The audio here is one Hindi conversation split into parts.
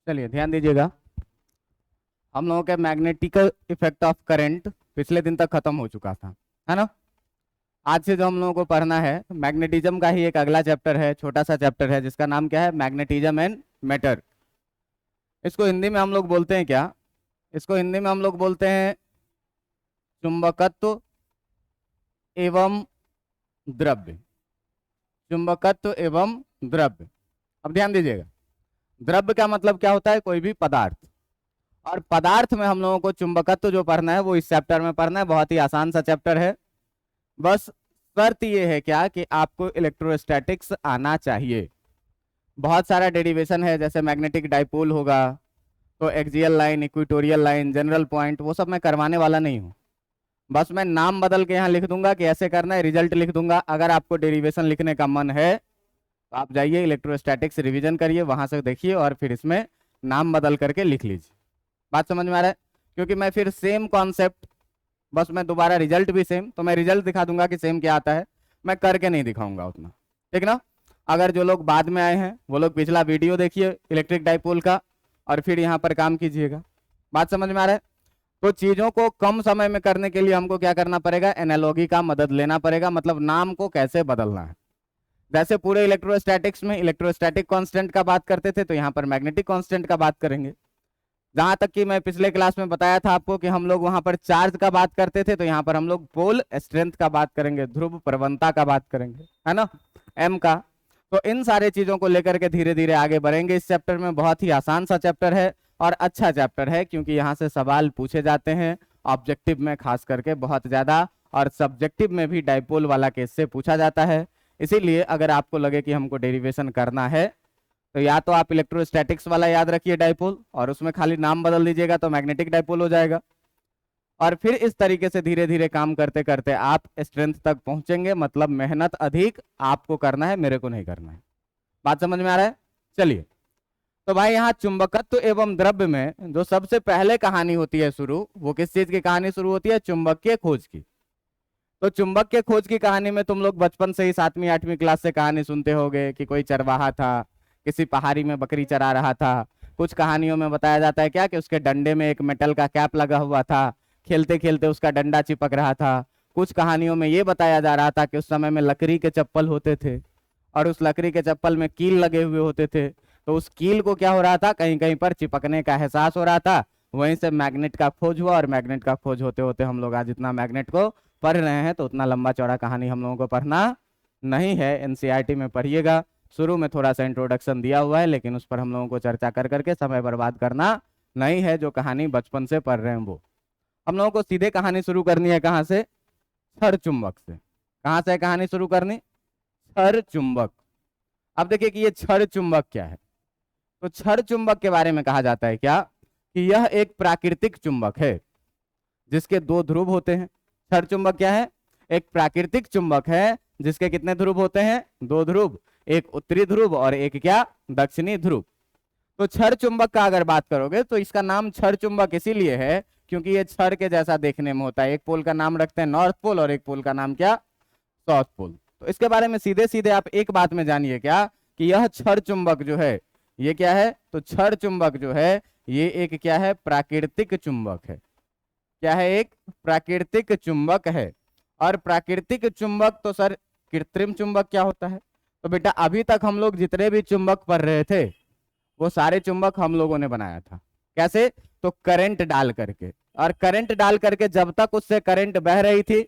चलिए ध्यान दीजिएगा, हम लोगों के मैग्नेटिकल इफेक्ट ऑफ करंट पिछले दिन तक खत्म हो चुका था, है ना। आज से जो हम लोगों को पढ़ना है मैग्नेटिज्म का ही एक अगला चैप्टर है, छोटा सा चैप्टर है जिसका नाम क्या है, मैग्नेटिज्म एंड मैटर। इसको हिंदी में हम लोग बोलते हैं क्या, इसको हिंदी में हम लोग बोलते हैं चुंबकत्व एवं द्रव्य। चुंबकत्व एवं द्रव्य। अब ध्यान दीजिएगा, द्रव्य का मतलब क्या होता है, कोई भी पदार्थ। और पदार्थ में हम लोगों को चुंबकत्व जो पढ़ना है वो इस चैप्टर में पढ़ना है, बहुत ही आसान सा चैप्टर है। बस शर्त ये है क्या कि आपको इलेक्ट्रोस्टैटिक्स आना चाहिए। बहुत सारा डेरिवेशन है, जैसे मैग्नेटिक डाइपोल होगा तो axial line, equatorial line, general point, वो सब मैं करवाने वाला नहीं हूँ। बस मैं नाम बदल के यहाँ लिख दूंगा कि ऐसे करना है, रिजल्ट लिख दूंगा। अगर आपको डेरिवेशन लिखने का मन है तो आप जाइए इलेक्ट्रोस्टैटिक्स रिवीजन करिए, वहां से देखिए और फिर इसमें नाम बदल करके लिख लीजिए। बात समझ में आ रहा है? क्योंकि मैं फिर सेम कॉन्सेप्ट, बस मैं दोबारा रिजल्ट भी सेम, तो मैं रिजल्ट दिखा दूंगा कि सेम क्या आता है, मैं करके नहीं दिखाऊंगा उतना, ठीक ना। अगर जो लोग बाद में आए हैं वो लोग पिछला वीडियो देखिए इलेक्ट्रिक डाइपोल का और फिर यहाँ पर काम कीजिएगा। बात समझ में आ रहा है? तो चीजों को कम समय में करने के लिए हमको क्या करना पड़ेगा, एनालॉगी का मदद लेना पड़ेगा, मतलब नाम को कैसे बदलना है। जैसे पूरे इलेक्ट्रोस्टैटिक्स में इलेक्ट्रोस्टैटिक कांस्टेंट का बात करते थे, तो यहाँ पर मैग्नेटिक कांस्टेंट का बात करेंगे। जहां तक कि मैं पिछले क्लास में बताया था आपको कि हम लोग वहां पर चार्ज का बात करते थे, तो यहाँ पर हम लोग पोल स्ट्रेंथ का बात करेंगे, ध्रुव प्रवणता का बात करेंगे, है ना, एम का। तो इन सारे चीजों को लेकर के धीरे धीरे आगे बढ़ेंगे इस चैप्टर में। बहुत ही आसान सा चैप्टर है और अच्छा चैप्टर है, क्योंकि यहाँ से सवाल पूछे जाते हैं ऑब्जेक्टिव में खास करके बहुत ज्यादा, और सब्जेक्टिव में भी डाइपोल वाला केस से पूछा जाता है। इसीलिए अगर आपको लगे कि हमको डेरिवेशन करना है तो या तो आप इलेक्ट्रोस्टैटिक्स वाला याद रखिए डाइपोल, और उसमें खाली नाम बदल दीजिएगा तो मैग्नेटिक डाइपोल हो जाएगा। और फिर इस तरीके से धीरे धीरे काम करते करते आप स्ट्रेंथ तक पहुंचेंगे, मतलब मेहनत अधिक आपको करना है, मेरे को नहीं करना है। बात समझ में आ रहा है? चलिए, तो भाई यहाँ चुंबकत्व एवं द्रव्य में जो सबसे पहले कहानी होती है शुरू, वो किस चीज की कहानी शुरू होती है, चुंबक के खोज की। तो चुंबक के खोज की कहानी में तुम लोग बचपन से ही 7वीं 8वीं क्लास से कहानी सुनते होगे कि कोई चरवाहा था, किसी पहाड़ी में बकरी चरा रहा था। कुछ कहानियों में बताया जाता है क्या कि उसके डंडे में एक मेटल का कैप लगा हुआ था, खेलते खेलते उसका डंडा चिपक रहा था। कुछ कहानियों में ये बताया जा रहा था कि उस समय में लकड़ी के चप्पल होते थे और उस लकड़ी के चप्पल में कील लगे हुए होते थे, तो उस कील को क्या हो रहा था, कहीं कहीं पर चिपकने का एहसास हो रहा था। वहीं से मैग्नेट का खोज हुआ, और मैग्नेट का खोज होते होते हम लोग आज इतना मैग्नेट को पढ़ रहे हैं, तो उतना लंबा चौड़ा कहानी हम लोगों को पढ़ना नहीं है। एनसीईआरटी में पढ़िएगा, शुरू में थोड़ा सा इंट्रोडक्शन दिया हुआ है, लेकिन उस पर हम लोगों को चर्चा कर करके समय बर्बाद करना नहीं है। जो कहानी बचपन से पढ़ रहे हैं वो हम लोगों को सीधे कहानी शुरू करनी है, कहाँ से, क्षर चुंबक से। कहाँ से कहानी शुरू करनी, क्षर चुंबक। अब देखिए कि ये क्षर चुंबक क्या है। तो क्षर चुंबक के बारे में कहा जाता है क्या कि यह एक प्राकृतिक चुंबक है जिसके 2 ध्रुव होते हैं। क्षर चुंबक क्या है, एक प्राकृतिक चुंबक है जिसके कितने ध्रुव होते हैं, 2 ध्रुव, एक उत्तरी ध्रुव और एक क्या, दक्षिणी ध्रुव। तो क्षर चुंबक का अगर बात करोगे तो इसका नाम क्षर चुंबक इसीलिए है क्योंकि ये क्षर के जैसा देखने में होता है। एक पोल का नाम रखते हैं नॉर्थ पोल और एक पोल का नाम क्या, साउथ पोल। तो इसके बारे में सीधे सीधे आप एक बात में जानिए क्या कि यह क्षर चुंबक जो है ये क्या है, तो क्षर चुंबक जो है ये एक क्या है, प्राकृतिक चुंबक है। क्या है, एक प्राकृतिक चुंबक है। और प्राकृतिक चुंबक तो सर कृत्रिम चुंबक क्या होता है, तो बेटा अभी तक हम लोग जितने भी चुंबक पढ़ रहे थे वो सारे चुंबक हम लोगों ने बनाया था। कैसे, तो करंट डाल करके, और करंट डाल करके जब तक उससे करंट बह रही थी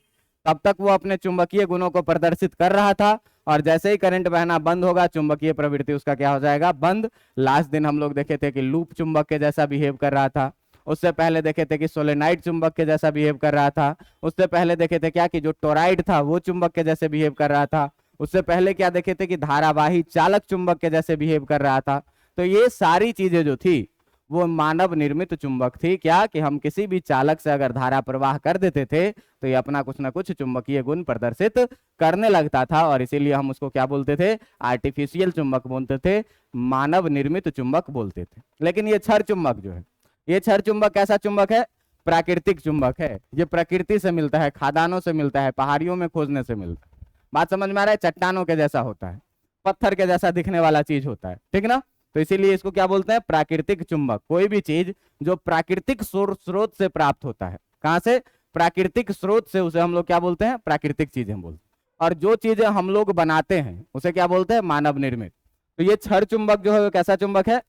तब तक वो अपने चुंबकीय गुणों को प्रदर्शित कर रहा था, और जैसे ही करंट बहना बंद होगा चुंबकीय प्रवृत्ति उसका क्या हो जाएगा, बंद। लास्ट दिन हम लोग देखे थे कि लूप चुंबक के जैसा बिहेव कर रहा था। उससे पहले देखे थे कि सोलेनाइड चुंबक के जैसा बिहेव कर रहा था। उससे पहले देखे थे क्या कि जो टोराइड था वो चुंबक के जैसे बिहेव कर रहा था। उससे पहले क्या देखे थे कि धारावाही चालक चुंबक के जैसे बिहेव कर रहा था। तो ये सारी चीजें जो थी वो मानव निर्मित चुंबक थी। क्या कि हम किसी भी चालक से अगर धारा प्रवाह कर देते थे तो ये अपना कुछ ना कुछ चुंबकीय गुण प्रदर्शित करने लगता था, और इसीलिए हम उसको क्या बोलते थे, आर्टिफिशियल चुंबक बोलते थे, मानव निर्मित चुंबक बोलते थे। लेकिन ये क्षर चुंबक जो है, ये क्षर चुंबक कैसा चुंबक है, प्राकृतिक चुंबक है। ये प्रकृति से मिलता है, खादानों से मिलता है, पहाड़ियों में खोजने से मिलता है। बात समझ में आ रहा है? चट्टानों के जैसा होता है, पत्थर के जैसा दिखने वाला चीज होता है, ठीक ना। तो इसीलिए इसको क्या बोलते हैं, प्राकृतिक चुंबक। कोई भी चीज जो प्राकृतिक स्रोत से प्राप्त होता है, कहां से, प्राकृतिक स्रोत से, उसे हम लोग क्या बोलते हैं, प्राकृतिक चीजें बोलते हैं। और जो चीजें हम लोग बनाते हैं उसे क्या बोलते हैं, मानव निर्मित। तो ये क्षर चुंबक जो है वो कैसा चुंबक है,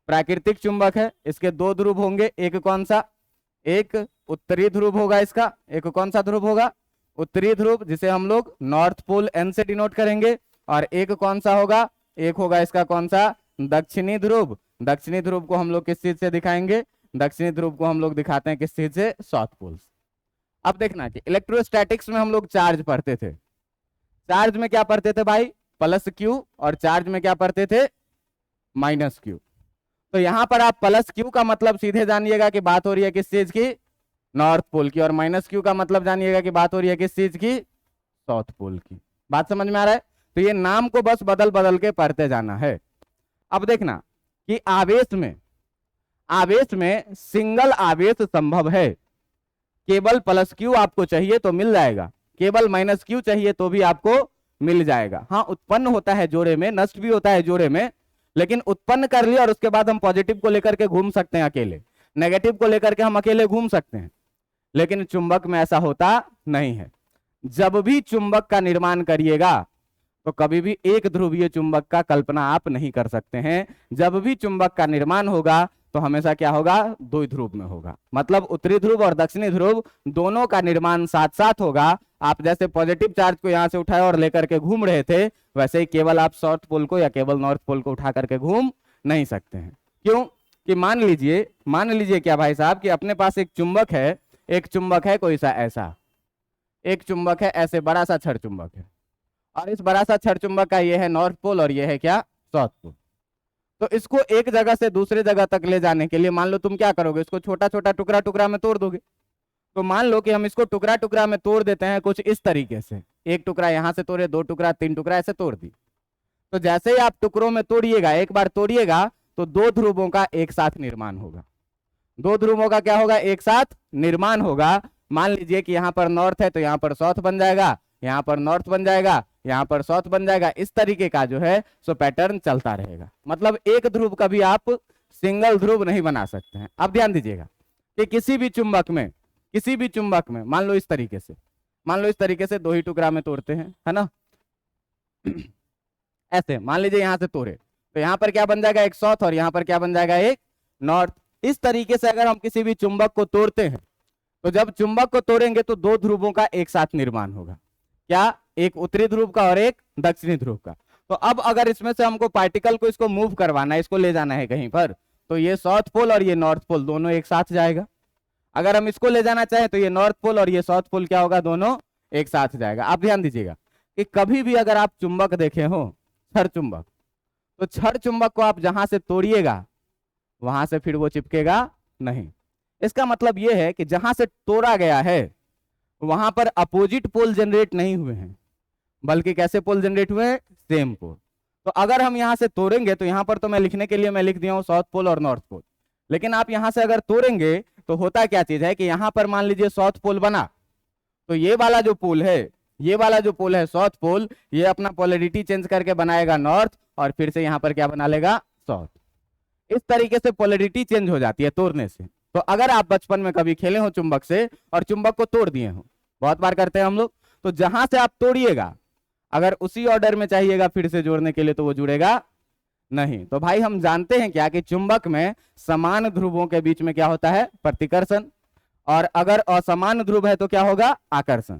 प्राकृतिक चुंबक है। इसके दो ध्रुव होंगे, एक कौन सा, एक उत्तरी ध्रुव होगा इसका, एक कौन सा ध्रुव होगा, उत्तरी ध्रुव, जिसे हम लोग नॉर्थ पोल एन से डिनोट करेंगे। और एक कौन सा होगा, एक होगा इसका कौन सा, दक्षिणी ध्रुव। दक्षिणी ध्रुव को हम लोग किस चीज से दिखाएंगे, दक्षिणी ध्रुव को हम लोग दिखाते हैं किस चीज से, साउथ पोल। अब देखना कि इलेक्ट्रोस्टैटिक्स में हम लोग चार्ज पढ़ते थे, चार्ज में क्या पढ़ते थे भाई, प्लस क्यू, और चार्ज में क्या पढ़ते थे, माइनस क्यू। तो यहां पर आप प्लस क्यू का मतलब सीधे जानिएगा कि बात हो रही है किस चीज की, नॉर्थ पोल की, और माइनस क्यू का मतलब जानिएगा कि बात हो रही है किस चीज की, साउथ पोल की। बात समझ में आ रहा है। तो ये नाम को बस बदल बदल के पढ़ते जाना है। अब देखना कि आवेश में सिंगल आवेश संभव है, केवल प्लस क्यू आपको चाहिए तो मिल जाएगा, केवल माइनस क्यू चाहिए तो भी आपको मिल जाएगा। हाँ, उत्पन्न होता है जोड़े में, नष्ट भी होता है जोड़े में, लेकिन उत्पन्न कर लिया और उसके बाद हम पॉजिटिव को लेकर के घूम सकते हैं अकेले, नेगेटिव को लेकर के हम अकेले घूम सकते हैं, लेकिन चुंबक में ऐसा होता नहीं है। जब भी चुंबक का निर्माण करिएगा तो कभी भी एक ध्रुवीय चुंबक का कल्पना आप नहीं कर सकते हैं। जब भी चुंबक का निर्माण होगा तो हमेशा क्या होगा, दो ध्रुव में होगा, मतलब उत्तरी ध्रुव और दक्षिणी ध्रुव दोनों का निर्माण साथ साथ होगा। आप जैसे पॉजिटिव चार्ज को यहां से उठाए और लेकर के घूम रहे थे, वैसे ही केवल आप साउथ पोल को या केवल नॉर्थ पोल को उठा करके घूम नहीं सकते हैं। क्यों कि मान लीजिए क्या भाई साहब कि अपने पास एक चुंबक है, एक चुंबक है कोई सा ऐसा, एक चुंबक है ऐसे बड़ा सा क्षर चुंबक है, और इस बड़ा सा क्षर चुंबक का ये है नॉर्थ पोल और ये है क्या, साउथ पोल। तो इसको एक जगह से दूसरे जगह तक ले जाने के लिए मान लो तुम क्या करोगे, इसको छोटा छोटा टुकड़ा टुकड़ा में तोड़ दोगे। तो मान लो कि हम इसको टुकड़ा टुकड़ा में तोड़ देते हैं कुछ इस तरीके से, एक टुकड़ा यहां से तोड़े, दो टुकड़ा, तीन टुकड़ा, ऐसे तोड़ दी। तो जैसे ही आप टुकड़ों में तोड़िएगा, एक बार तोड़िएगा तो दो ध्रुवों का एक साथ निर्माण होगा, दो ध्रुवों का क्या होगा, एक साथ निर्माण होगा। मान लीजिए कि यहाँ पर नॉर्थ है तो यहाँ पर साउथ बन जाएगा, यहाँ पर नॉर्थ बन जाएगा, यहाँ पर साउथ बन जाएगा। इस तरीके का जो है सो पैटर्न चलता रहेगा, मतलब एक ध्रुव कभी आप सिंगल ध्रुव नहीं बना सकते हैं। अब ध्यान दीजिएगा कि किसी भी चुंबक में मान लो इस तरीके से दो ही टुकड़ा में तोड़ते हैं, है ना ऐसे मान लीजिए यहां से तोड़े तो यहाँ पर क्या बन जाएगा, एक साउथ, और यहाँ पर क्या बन जाएगा, एक नॉर्थ। इस तरीके से अगर हम किसी भी चुंबक को तोड़ते हैं तो जब चुंबक को तोड़ेंगे तो दो ध्रुवों का एक साथ निर्माण होगा, क्या, एक उत्तरी ध्रुव का और एक दक्षिणी ध्रुव का। तो अब अगर इसमें से हमको पार्टिकल को इसको मूव करवाना है, इसको ले जाना है कहीं पर, तो ये साउथ पोल और ये नॉर्थ पोल दोनों एक साथ जाएगा। अगर हम इसको ले जाना चाहें तो ये नॉर्थ पोल और ये साउथ पोल क्या होगा, दोनों एक साथ जाएगा। आप ध्यान दीजिएगा कि कभी भी अगर आप चुंबक देखे हो, क्षर चुंबक, तो क्षर चुंबक को आप जहां से तोड़िएगा वहां से फिर वो चिपकेगा नहीं। इसका मतलब यह है कि जहां से तोड़ा गया है वहां पर अपोजिट पोल जनरेट नहीं हुए हैं, बल्कि कैसे पोल जनरेट हुए हैं, सेम पोल। तो अगर हम यहां से तोड़ेंगे तो यहां पर तो मैं लिखने के लिए मैं लिख दिया हूं साउथ पोल और नॉर्थ पोल, लेकिन आप यहां से अगर तोड़ेंगे तो होता क्या चीज है कि यहां पर मान लीजिए साउथ पोल बना, तो ये वाला जो पोल है साउथ पोल, ये अपना पोलैरिटी चेंज करके बनाएगा नॉर्थ, और फिर से यहां पर क्या बना लेगा, साउथ। इस तरीके से पोलैरिटी चेंज हो जाती है तोड़ने से। तो अगर आप बचपन में कभी खेले हो चुंबक से और चुंबक को तोड़ दिए हो, बहुत बार करते हैं हम लोग, तो जहां से आप तोड़िएगा अगर उसी ऑर्डर में चाहिएगा फिर से जोड़ने के लिए तो वो जुड़ेगा नहीं। तो भाई हम जानते हैं क्या कि चुंबक में समान ध्रुवों के बीच में क्या होता है, प्रतिकर्षण, और अगर असमान ध्रुव है तो क्या होगा, आकर्षण।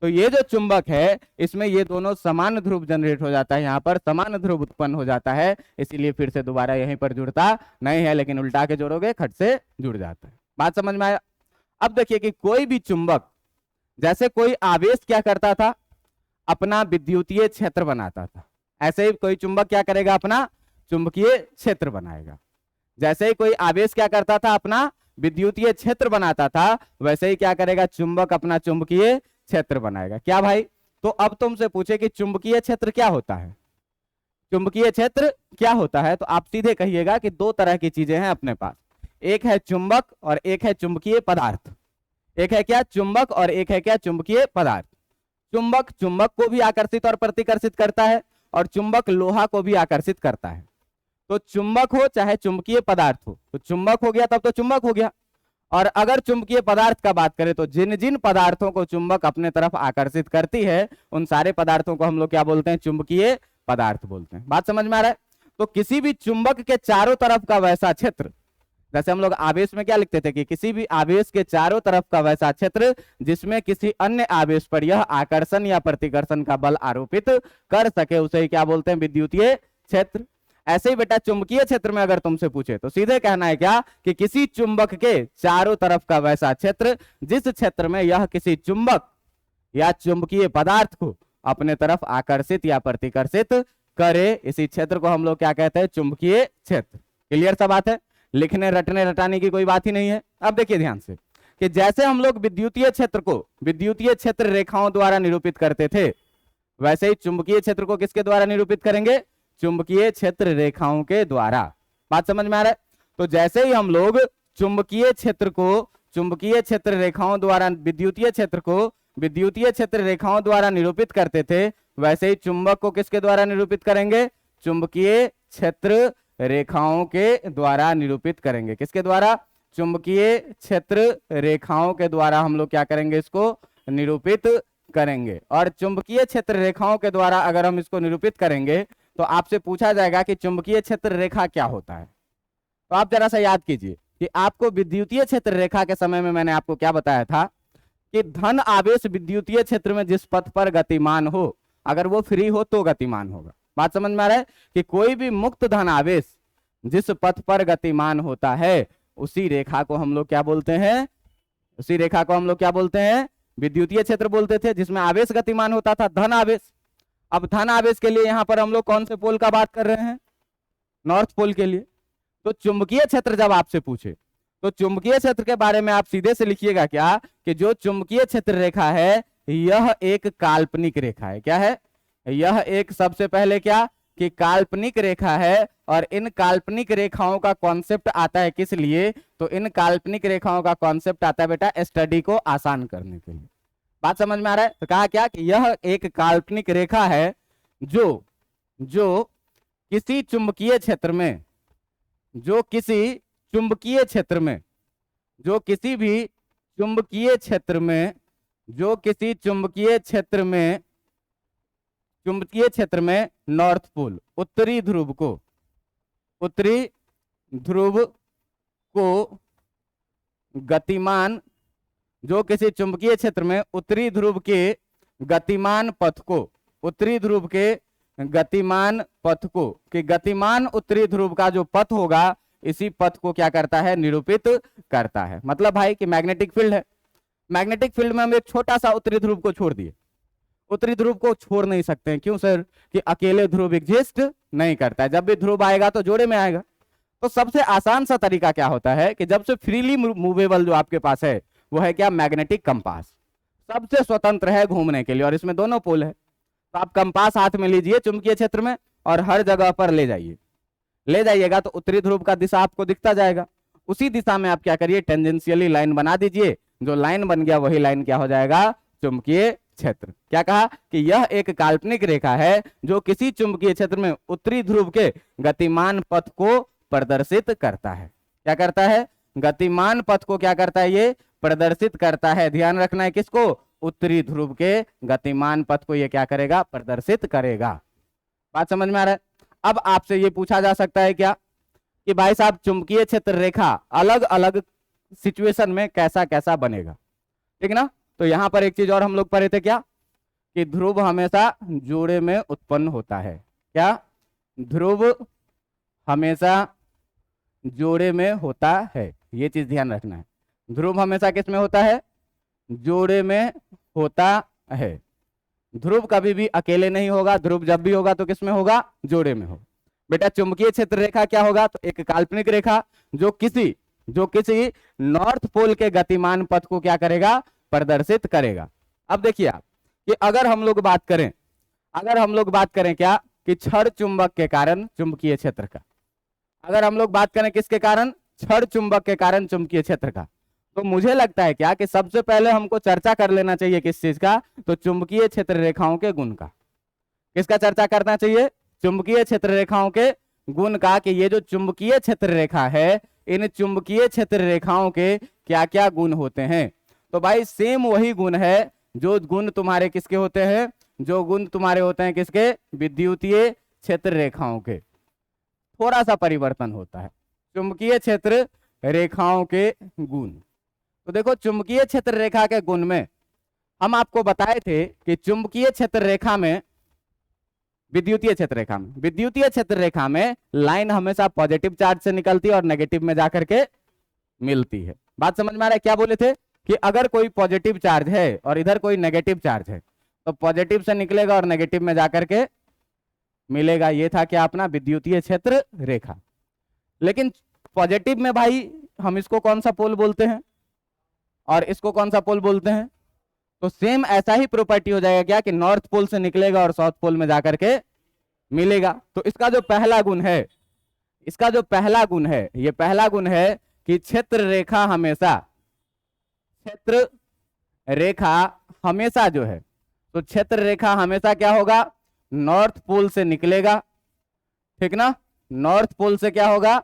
तो ये जो चुंबक है इसमें ये दोनों समान ध्रुव जनरेट हो जाता है, यहाँ पर समान ध्रुव उत्पन्न हो जाता है, इसीलिए फिर से दोबारा यहीं पर जुड़ता नहीं है, लेकिन उल्टा के जोड़ोगे खट से जुड़ जाता है। बात समझ में आया। अब देखिए कि कोई भी चुंबक, जैसे कोई आवेश क्या करता था, अपना विद्युतीय क्षेत्र बनाता था, ऐसे ही कोई चुंबक क्या करेगा, अपना चुंबकीय क्षेत्र बनाएगा। जैसे ही कोई आवेश क्या करता था, अपना विद्युतीय क्षेत्र बनाता था, वैसे ही क्या करेगा, चुंबक अपना चुंबकीय क्षेत्र बनाएगा। क्या भाई, तो अब तुमसे पूछे कि चुंबकीय क्षेत्र क्या होता है, चुंबकीय क्षेत्र क्या होता है, तो आप सीधे कहिएगा कि दो तरह की चीजें हैं अपने पास, एक है चुंबक और एक है चुंबकीय पदार्थ। एक है क्या, चुंबक, और एक है क्या, चुंबकीय पदार्थ। चुंबक चुंबक को भी आकर्षित और प्रतिकर्षित करता है, और चुंबक लोहा को भी आकर्षित करता है। तो चुंबक हो चाहे चुंबकीय पदार्थ हो, तो चुंबक हो गया तब तो चुंबक हो गया। और अगर चुंबकीय पदार्थ का बात करें तो जिन जिन पदार्थों को चुंबक अपने तरफ आकर्षित करती है उन सारे पदार्थों को हम लोग क्या बोलते हैं, चुंबकीय पदार्थ बोलते हैं। बात समझ में आ रहा है? तो किसी भी चुंबक के चारों तरफ का वैसा क्षेत्र, जैसे हम लोग आवेश में क्या लिखते थे कि किसी भी आवेश के चारों तरफ का वैसा क्षेत्र जिसमें किसी अन्य आवेश पर यह आकर्षण या प्रतिकर्षण का बल आरोपित कर सके, उसे ही क्या बोलते हैं, विद्युतीय क्षेत्र। ऐसे ही बेटा चुंबकीय क्षेत्र में अगर तुमसे पूछे तो सीधे कहना है क्या कि किसी चुंबक के चारों तरफ का वैसा क्षेत्र जिस क्षेत्र में यह किसी चुंबक या चुंबकीय पदार्थ को अपने तरफ आकर्षित या प्रतिकर्षित करे, इसी क्षेत्र को हम लोग क्या कहते हैं, चुंबकीय क्षेत्र। क्लियर सा बात है? लिखने रटने रटाने की कोई बात ही नहीं है। अब देखिए ध्यान से कि जैसे हम लोग विद्युतीय क्षेत्र को विद्युतीय क्षेत्र रेखाओं द्वारा निरूपित करते थे, वैसे ही चुंबकीय क्षेत्र को किसके द्वारा निरूपित करेंगे, चुंबकीय क्षेत्र रेखाओं के द्वारा। बात समझ में आ रहा है? तो जैसे ही हम लोग चुंबकीय क्षेत्र को चुंबकीय क्षेत्र रेखाओं द्वारा विद्युतीय क्षेत्र को विद्युतीय क्षेत्र रेखाओं द्वारा निरूपित करते थे, वैसे ही चुंबक को किसके द्वारा निरूपित करेंगे, चुंबकीय क्षेत्र रेखाओं के द्वारा निरूपित करेंगे। किसके द्वारा, चुंबकीय क्षेत्र रेखाओं के द्वारा हम लोग क्या करेंगे, इसको निरूपित करेंगे। और चुंबकीय क्षेत्र रेखाओं के द्वारा अगर हम इसको निरूपित करेंगे तो आपसे पूछा जाएगा कि चुंबकीय क्षेत्र रेखा क्या होता है। तो आप जरा सा याद कीजिए कि आपको विद्युतीय क्षेत्र रेखा के समय में मैंने आपको क्या बताया था कि धन आवेश विद्युतीय क्षेत्र में जिस पथ पर गतिमान हो, अगर वो फ्री हो तो गतिमान होगा। बात समझ में आ रहा है कि कोई भी मुक्त धन आवेश जिस पथ पर गतिमान होता है उसी रेखा को हम लोग क्या बोलते हैं, उसी रेखा को हम लोग क्या बोलते हैं, विद्युतीय क्षेत्र बोलते थे, जिसमें आवेश गतिमान होता था, धन आवेश। अब धन आवेश के लिए यहां पर हम लोग कौन से पोल का बात कर रहे हैं, नॉर्थ पोल के लिए। तो चुंबकीय क्षेत्र जब आपसे पूछे तो चुंबकीय क्षेत्र के बारे में आप सीधे से लिखिएगा क्या कि जो चुंबकीय क्षेत्र रेखा है यह एक काल्पनिक रेखा है। क्या है, यह एक सबसे पहले क्या कि काल्पनिक रेखा है। और इन काल्पनिक रेखाओं का कॉन्सेप्ट आता है किस लिए, तो इन काल्पनिक रेखाओं का कॉन्सेप्ट आता है बेटा स्टडी को आसान करने के लिए। बात समझ में आ रहा है? तो कहा क्या कि यह एक काल्पनिक रेखा है जो जो किसी चुंबकीय क्षेत्र में जो किसी चुंबकीय क्षेत्र में जो किसी भी चुंबकीय क्षेत्र में जो किसी चुंबकीय क्षेत्र में नॉर्थ पोल उत्तरी ध्रुव को गतिमान, जो किसी चुंबकीय क्षेत्र में उत्तरी ध्रुव के गतिमान पथ को उत्तरी ध्रुव के गतिमान पथ को कि गतिमान उत्तरी ध्रुव का जो पथ होगा इसी पथ को क्या करता है, निरूपित करता है। मतलब भाई कि मैग्नेटिक फील्ड है, मैग्नेटिक फील्ड में हम एक छोटा सा उत्तरी ध्रुव को छोड़ दिए, उत्तरी ध्रुव को छोड़ नहीं सकते हैं। क्यों सर, कि अकेले ध्रुव एग्जिस्ट नहीं करता है, जब भी ध्रुव आएगा तो जोड़े में आएगा। तो सबसे आसान सा तरीका क्या होता है कि जब से फ्रीली मूवेबल जो आपके पास है वो है क्या, मैग्नेटिक कंपास, सबसे स्वतंत्र है घूमने के लिए और इसमें दोनों पोल है। तो आप कंपास हाथ में लीजिए चुंबकीय क्षेत्र में और हर जगह पर ले जाइएगा तो उत्तरी ध्रुव का दिशा आपको दिखता जाएगा। उसी दिशा में आप क्या करिए, टेंजेंशियली लाइन बना दीजिए, जो लाइन बन गया वही लाइन क्या हो जाएगा, चुंबकीय क्षेत्र। क्या कहा कि यह एक काल्पनिक रेखा है जो किसी चुंबकीय क्षेत्र में उत्तरी ध्रुव के गतिमान पथ को प्रदर्शित करता है। क्या करता है, गतिमान पथ को क्या करता है, ये प्रदर्शित करता है। ध्यान रखना है किसको, उत्तरी ध्रुव के गतिमान पथ को ये क्या करेगा, प्रदर्शित करेगा। बात समझ में आ रहा है? अब आपसे ये पूछा जा सकता है क्या कि भाई साहब चुंबकीय क्षेत्र रेखा अलग अलग सिचुएशन में कैसा कैसा बनेगा, ठीक ना। तो यहां पर एक चीज और हम लोग पढ़े थे क्या कि ध्रुव हमेशा जोड़े में उत्पन्न होता है। क्या, ध्रुव हमेशा जोड़े में होता है, ये चीज ध्यान रखना है। ध्रुव हमेशा किस में होता है, जोड़े में होता है। ध्रुव कभी भी अकेले नहीं होगा, ध्रुव जब भी होगा तो किस में होगा, जोड़े में होगा। बेटा चुंबकीय क्षेत्र रेखा क्या होगा, तो एक काल्पनिक रेखा जो किसी नॉर्थ पोल के गतिमान पथ को क्या करेगा, प्रदर्शित करेगा। अब देखिए आप कि अगर हम लोग बात करें क्या कि क्षण चुंबक के कारण चुंबकीय क्षेत्र का, अगर हम लोग बात करें किसके कारण, क्षण चुंबक के कारण चुंबकीय क्षेत्र का, तो मुझे लगता है क्या कि सबसे पहले हमको चर्चा कर लेना चाहिए किस चीज का, तो चुंबकीय क्षेत्र रेखाओं के गुण का। किसका चर्चा करना चाहिए, चुंबकीय क्षेत्र रेखाओं के गुण का कि ये जो चुंबकीय क्षेत्र रेखा है, इन चुंबकीय क्षेत्र रेखाओं के क्या क्या गुण होते हैं। तो भाई सेम वही गुण है जो गुण तुम्हारे किसके होते हैं, जो गुण तुम्हारे होते हैं किसके, विद्युतीय क्षेत्र रेखाओं के। थोड़ा सा परिवर्तन होता है चुंबकीय क्षेत्र रेखाओं के गुण। तो देखो चुंबकीय क्षेत्र रेखा के गुण में हम आपको बताए थे कि चुंबकीय क्षेत्र रेखा में, विद्युतीय क्षेत्र रेखा में लाइन हमेशा पॉजिटिव चार्ज से निकलती है और नेगेटिव में जाकर के मिलती है। बात समझ में आ रहा है? क्या बोले थे कि अगर कोई पॉजिटिव चार्ज है और इधर कोई नेगेटिव चार्ज है तो पॉजिटिव से निकलेगा और नेगेटिव में जाकर के मिलेगा। ये था क्या अपना विद्युतीय क्षेत्र रेखा। लेकिन पॉजिटिव में भाई हम इसको कौन सा पोल बोलते हैं और इसको कौन सा पोल बोलते हैं? तो सेम ऐसा ही प्रॉपर्टी हो जाएगा क्या कि नॉर्थ पोल से निकलेगा और साउथ पोल में जाकर के मिलेगा। तो इसका जो पहला गुण है, ये पहला गुण है कि क्षेत्र रेखा हमेशा जो है, तो क्षेत्र रेखा हमेशा क्या होगा, नॉर्थ पोल से निकलेगा, ठीक ना, नॉर्थ पोल से क्या होगा,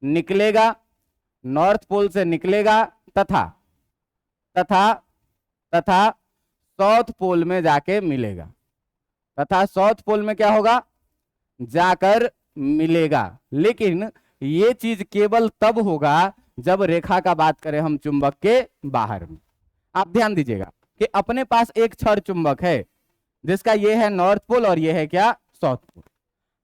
निकलेगा, नॉर्थ पोल से निकलेगा तथा साउथ पोल में जाके मिलेगा, तथा साउथ पोल में क्या होगा, जाकर मिलेगा। लेकिन ये चीज केवल तब होगा जब रेखा का बात करें हम चुंबक के बाहर में। आप ध्यान दीजिएगा कि अपने पास एक क्षण चुंबक है जिसका ये है नॉर्थ पोल और ये है क्या, साउथ पोल।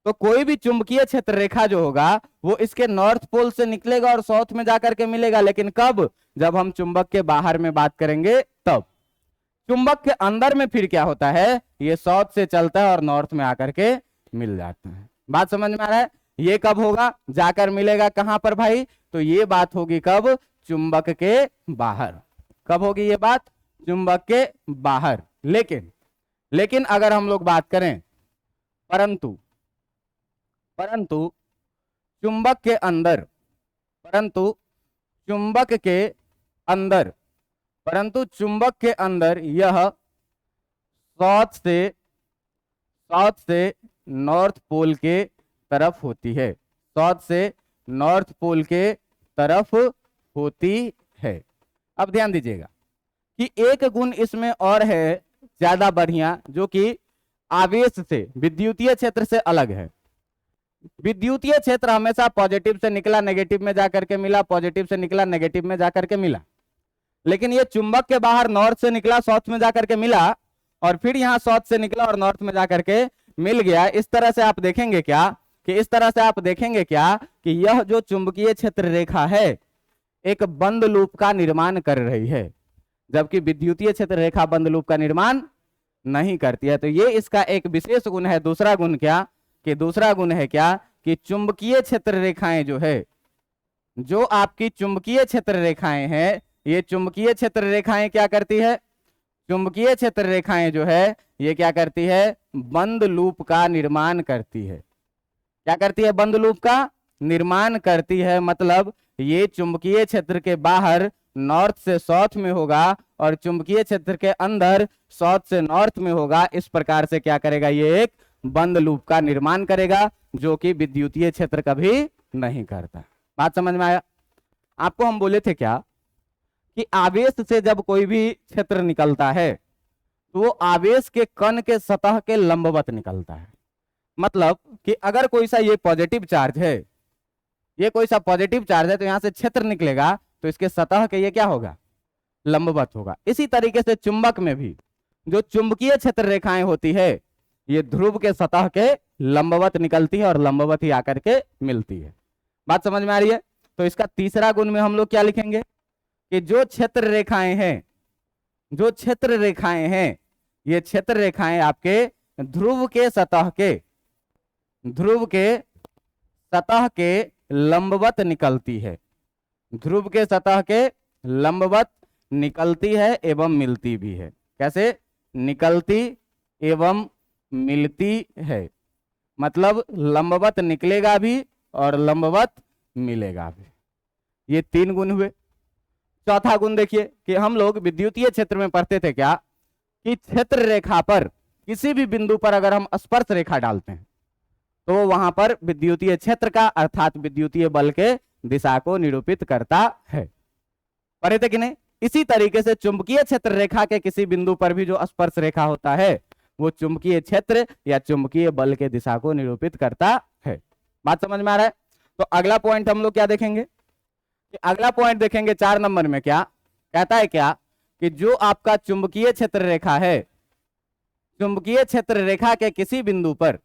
तो कोई भी चुंबकीय क्षेत्र रेखा जो होगा वो इसके नॉर्थ पोल से निकलेगा और साउथ में जाकर के मिलेगा। लेकिन कब, जब हम चुंबक के बाहर में बात करेंगे तब। चुंबक के अंदर में फिर क्या होता है, ये साउथ से चलता है और नॉर्थ में आकर के मिल जाता है। बात समझ में आ रहा है? ये कब होगा, जाकर मिलेगा कहां पर भाई, तो ये बात होगी कब, चुंबक के बाहर। कब होगी ये बात, चुंबक के बाहर। लेकिन अगर हम लोग बात करें परंतु चुंबक के अंदर, परंतु चुंबक के अंदर यह साउथ से नॉर्थ पोल के तरफ होती है, साउथ से नॉर्थ पोल के तरफ होती है। अब ध्यान दीजिएगा कि एक गुण इसमें और है ज्यादा बढ़िया, जो कि आवेश से, विद्युतीय क्षेत्र से अलग है। विद्युतीय क्षेत्र हमेशा पॉजिटिव से निकला नेगेटिव में जाकर के मिला, पॉजिटिव से निकला नेगेटिव में जाकर के मिला। लेकिन ये चुंबक के बाहर नॉर्थ से निकला साउथ में जाकर के मिला और फिर यहां साउथ से निकला और नॉर्थ में जाकर के मिल गया। इस तरह से आप देखेंगे क्या कि यह जो चुंबकीय क्षेत्र रेखा है एक बंद लूप का निर्माण कर रही है, जबकि विद्युतीय क्षेत्र रेखा बंद लूप का निर्माण नहीं करती है। तो ये इसका एक विशेष गुण है। दूसरा गुण है क्या कि चुंबकीय क्षेत्र रेखाएं जो है, जो आपकी चुंबकीय क्षेत्र रेखाएं हैं, ये चुंबकीय क्षेत्र रेखाएं क्या करती है, चुंबकीय क्षेत्र रेखाएं जो है ये क्या करती है, बंद लूप का निर्माण करती है। क्या करती है, बंद लूप का निर्माण करती है। मतलब ये चुंबकीय क्षेत्र के बाहर नॉर्थ से साउथ में होगा और चुंबकीय क्षेत्र के अंदर साउथ से नॉर्थ में होगा। इस प्रकार से क्या करेगा, ये एक बंद लूप का निर्माण करेगा, जो कि विद्युतीय क्षेत्र कभी नहीं करता। बात समझ में आया? आपको हम बोले थे क्या कि आवेश से जब कोई भी क्षेत्र निकलता है तो वो आवेश के कण के सतह के लंबवत निकलता है। मतलब कि अगर कोई सा ये पॉजिटिव चार्ज है, तो यहां से क्षेत्र निकलेगा तो इसके सतह के ये क्या होगा, लंबवत होगा। इसी तरीके से चुंबक में भी जो चुंबकीय क्षेत्र रेखाएं होती है ये ध्रुव के सतह के लंबवत निकलती है और लंबवत ही आकर के मिलती है। बात समझ में आ रही है? तो इसका तीसरा गुण में हम लोग क्या लिखेंगे कि जो क्षेत्र रेखाएं हैं ये क्षेत्र रेखाएं आपके ध्रुव के सतह के लंबवत निकलती है, ध्रुव के सतह के लंबवत निकलती है एवं मिलती भी है। कैसे, निकलती एवं मिलती है, मतलब लंबवत निकलेगा भी और लंबवत मिलेगा भी। ये तीन गुण हुए। चौथा गुण देखिए कि हम लोग विद्युतीय क्षेत्र में पढ़ते थे क्या कि क्षेत्र रेखा पर किसी भी बिंदु पर अगर हम स्पर्श रेखा डालते हैं तो वहां पर विद्युतीय क्षेत्र का अर्थात विद्युतीय बल के दिशा को निरूपित करता है। पढ़े थे कि नहीं? इसी तरीके से चुंबकीय क्षेत्र रेखा के किसी बिंदु पर भी जो स्पर्श रेखा होता है वो चुंबकीय क्षेत्र या चुंबकीय बल के दिशा को निरूपित करता है। बात समझ में आ रहा है? तो अगला पॉइंट हम लोग क्या देखेंगे कि अगला पॉइंट देखेंगे 4 नंबर में क्या कहता है, क्या कि जो आपका चुंबकीय क्षेत्र रेखा है, चुंबकीय क्षेत्र रेखा के किसी बिंदु पर,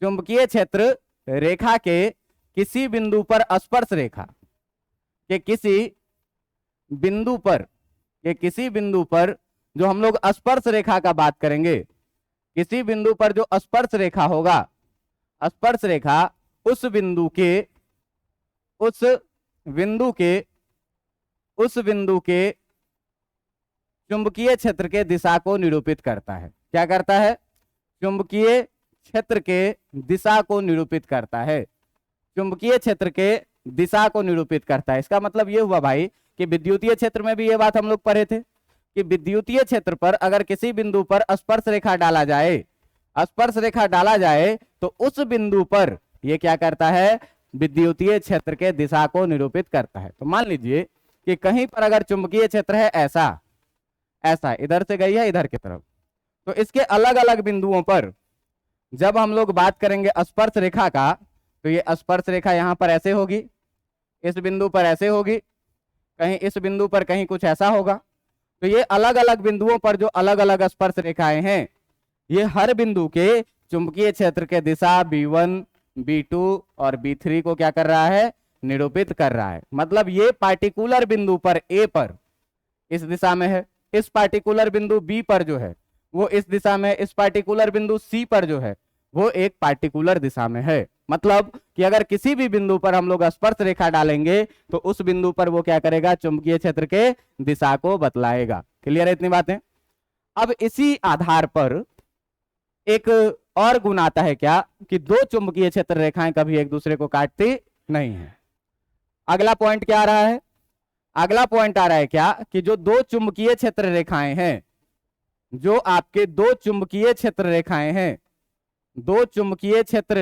चुंबकीय क्षेत्र रेखा के किसी बिंदु पर स्पर्श रेखा के किसी बिंदु पर जो हम लोग स्पर्श रेखा का बात करेंगे, किसी बिंदु पर जो स्पर्श रेखा होगा, स्पर्श रेखा उस बिंदु के चुंबकीय क्षेत्र के दिशा को निरूपित करता है। क्या करता है? चुंबकीय क्षेत्र के दिशा को निरूपित करता है। चुंबकीय क्षेत्र के दिशा को निरूपित करता है। इसका मतलब ये हुआ भाई कि विद्युतीय क्षेत्र में भी ये बात हम लोग पढ़े थे कि विद्युतीय क्षेत्र पर अगर किसी बिंदु पर स्पर्श रेखा डाला जाए, स्पर्श रेखा डाला जाए तो उस बिंदु पर ये क्या करता है? विद्युतीय क्षेत्र के दिशा को निरूपित करता है। तो मान लीजिए कि कहीं पर अगर चुंबकीय क्षेत्र है ऐसा इधर से गई है इधर की तरफ, तो इसके अलग अलग बिंदुओं पर जब हम लोग बात करेंगे स्पर्श रेखा का, तो ये स्पर्श रेखा यहां पर ऐसे होगी, इस बिंदु पर ऐसे होगी, कहीं इस बिंदु पर कहीं कुछ ऐसा होगा। तो ये अलग अलग बिंदुओं पर जो अलग अलग स्पर्श रेखाएं हैं, ये हर बिंदु के चुंबकीय क्षेत्र के दिशा B1, B2 और B3 को क्या कर रहा है? निरूपित कर रहा है। मतलब ये पार्टिकुलर बिंदु पर A पर इस दिशा में है, इस पार्टिकुलर बिंदु B पर जो है वो इस दिशा में, इस पार्टिकुलर बिंदु C पर जो है वो एक पार्टिकुलर दिशा में है। मतलब कि अगर किसी भी बिंदु पर हम लोग स्पर्श रेखा डालेंगे तो उस बिंदु पर वो क्या करेगा? चुंबकीय क्षेत्र के दिशा को बतलाएगा। क्लियर है इतनी बातें? अब इसी आधार पर एक और गुण आता है क्या कि दो चुंबकीय क्षेत्र रेखाएं कभी एक दूसरे को काटती नहीं है। अगला पॉइंट क्या आ रहा है? अगला पॉइंट आ रहा है क्या कि जो दो चुंबकीय क्षेत्र रेखाएं हैं, जो आपके दो चुंबकीय क्षेत्र रेखाएं हैं, दो चुंबकीय क्षेत्र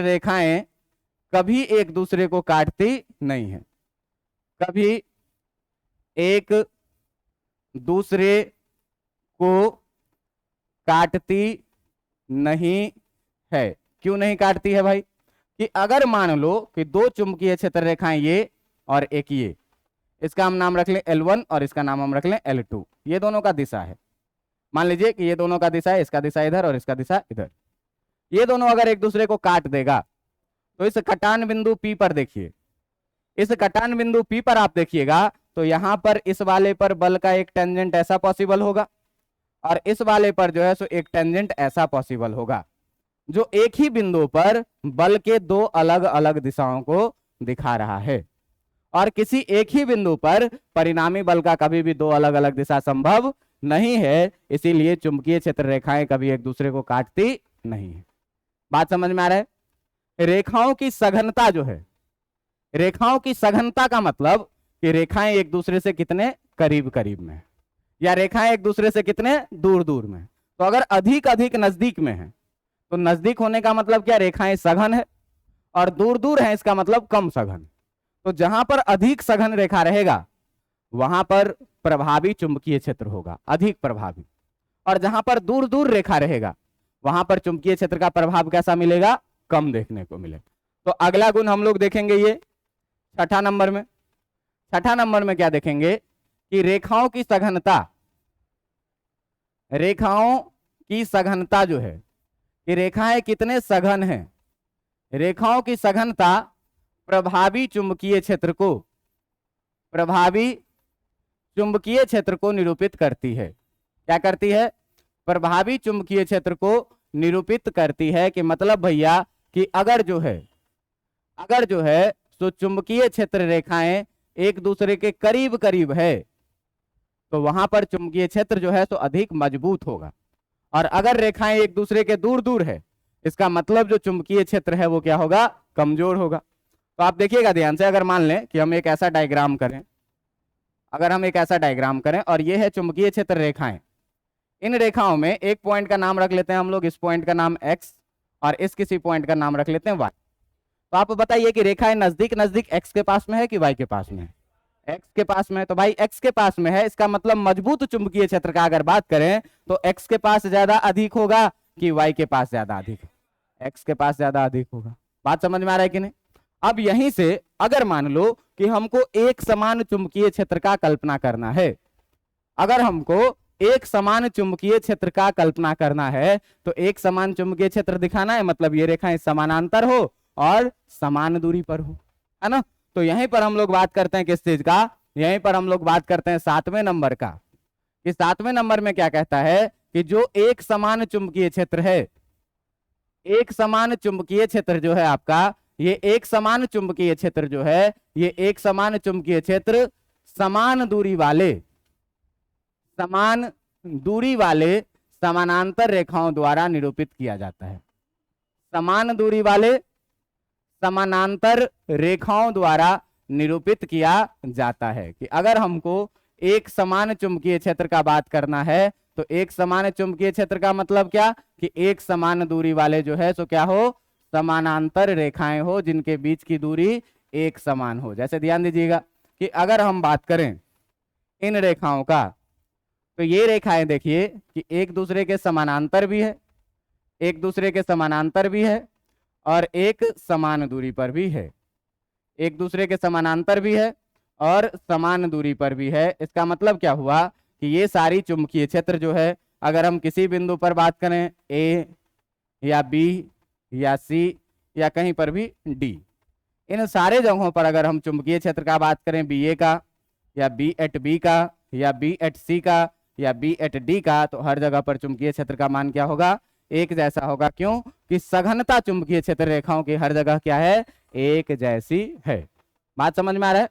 रेखाएं कभी एक दूसरे को काटती नहीं है, कभी एक दूसरे को काटती नहीं है। क्यों नहीं काटती है भाई? कि अगर मान लो कि दो चुंबकीय क्षेत्र रेखाएं ये और एक ये, इसका हम नाम रख लें L1 और इसका नाम हम रख लें L2, ये दोनों का दिशा है। मान लीजिए कि ये दोनों का दिशा है, इसका दिशा इधर और इसका दिशा इधर। ये दोनों अगर एक दूसरे को काट देगा तो इस कटान बिंदु P पर देखिए, इस कटान बिंदु P पर आप देखिएगा तो यहां पर इस वाले पर बल का एक टेंजेंट ऐसा पॉसिबल होगा और इस वाले पर जो है सो एक टेंजेंट ऐसा पॉसिबल होगा, जो एक ही बिंदु पर बल के दो अलग अलग दिशाओं को दिखा रहा है। और किसी एक ही बिंदु पर परिणामी बल का कभी भी दो अलग अलग दिशा संभव नहीं है, इसीलिए चुंबकीय क्षेत्र रेखाएं कभी एक दूसरे को काटती नहीं है। बात समझ में आ रहा है? रेखाओं की सघनता जो है, रेखाओं की सघनता का मतलब कि रेखाएं एक दूसरे से कितने करीब करीब में या रेखाएं एक दूसरे से कितने दूर दूर में। तो अगर अधिक अधिक नजदीक में है तो नजदीक होने का मतलब क्या? रेखाएं सघन है, और दूर दूर है इसका मतलब कम सघन। तो जहां पर अधिक सघन रेखा रहेगा वहां पर प्रभावी चुंबकीय क्षेत्र होगा, अधिक प्रभावी, और जहां पर दूर दूर रेखा रहेगा वहां पर चुंबकीय क्षेत्र का प्रभाव कैसा मिलेगा? कम देखने को मिले। तो अगला गुण हम लोग देखेंगे ये छठा नंबर में। छठा नंबर में क्या देखेंगे कि रेखाओं की सघनता, रेखाओं की सघनता जो है कि रेखाएं कितने सघन हैं, रेखाओं की सघनता प्रभावी चुंबकीय क्षेत्र को, प्रभावी चुंबकीय क्षेत्र को निरूपित करती है। क्या करती है? प्रभावी चुंबकीय क्षेत्र को निरूपित करती है। कि मतलब भैया कि अगर जो है तो चुंबकीय क्षेत्र रेखाएं एक दूसरे के करीब करीब है तो वहां पर चुंबकीय क्षेत्र जो है तो अधिक मजबूत होगा, और अगर रेखाएं एक दूसरे के दूर दूर है इसका मतलब जो चुंबकीय क्षेत्र है वो क्या होगा? कमजोर होगा। तो आप देखिएगा ध्यान से, अगर मान लें कि हम एक ऐसा डायग्राम करें, अगर हम एक ऐसा डायग्राम करें और ये है चुंबकीय क्षेत्र रेखाएं, इन रेखाओं में एक पॉइंट का नाम रख लेते हैं हम लोग, इस पॉइंट का नाम x और इस किसी पॉइंट का नाम रख लेते हैं y। तो आप बताइए कि रेखाएं नजदीक नजदीक x के पास में है कि y के पास में है? x के पास में है। तो भाई x के पास में है, इसका मतलब मजबूत चुंबकीय क्षेत्र का अगर बात करें तो x के पास ज्यादा अधिक होगा कि y के पास ज्यादा अधिक? x के पास ज्यादा अधिक होगा। बात समझ में आ रहा है कि नहीं? अब यहीं से अगर मान लो कि हमको एक समान चुंबकीय क्षेत्र का कल्पना करना है, अगर हमको एक समान चुंबकीय क्षेत्र का कल्पना करना है तो एक समान चुंबकीय क्षेत्र दिखाना है, मतलब ये रेखाएं समानांतर हो और समान दूरी पर हो, है ना? तो यहीं पर हम लोग बात करते हैं किस चीज का? यहीं पर हम लोग बात करते हैं 7वें नंबर का। कि 7वें नंबर में क्या कहता है कि जो एक समान चुंबकीय क्षेत्र है, एक समान चुंबकीय क्षेत्र जो है आपका, ये एक समान चुंबकीय क्षेत्र जो है, ये एक समान चुंबकीय क्षेत्र समान दूरी वाले समानांतर रेखाओं द्वारा निरूपित किया जाता है। समान दूरी वाले समानांतर रेखाओं द्वारा निरूपित किया जाता है। कि अगर हमको एक समान चुंबकीय क्षेत्र का बात करना है तो एक समान चुंबकीय क्षेत्र का मतलब क्या? कि एक समान दूरी वाले जो है सो क्या हो? समानांतर रेखाएं हो जिनके बीच की दूरी एक समान हो। जैसे ध्यान दीजिएगा कि अगर हम बात करें इन रेखाओं का, तो ये रेखाएं देखिए कि एक दूसरे के समानांतर भी है, एक दूसरे के समानांतर भी है और एक समान दूरी पर भी है, एक दूसरे के समानांतर भी है और समान दूरी पर भी है। इसका मतलब क्या हुआ कि ये सारी चुंबकीय क्षेत्र जो है, अगर हम किसी बिंदु पर बात करें ए या बी या सी या कहीं पर भी डी, इन सारे जगहों पर अगर हम चुंबकीय क्षेत्र का बात करें बी ए का या बी एट बी का या बी एट सी का या बी एट डी का, तो हर जगह पर चुंबकीय क्षेत्र का मान क्या होगा? एक जैसा होगा। क्यों? कि सघनता चुंबकीय क्षेत्र रेखाओं की हर जगह क्या है? एक जैसी है। बात समझ में आ रहा है?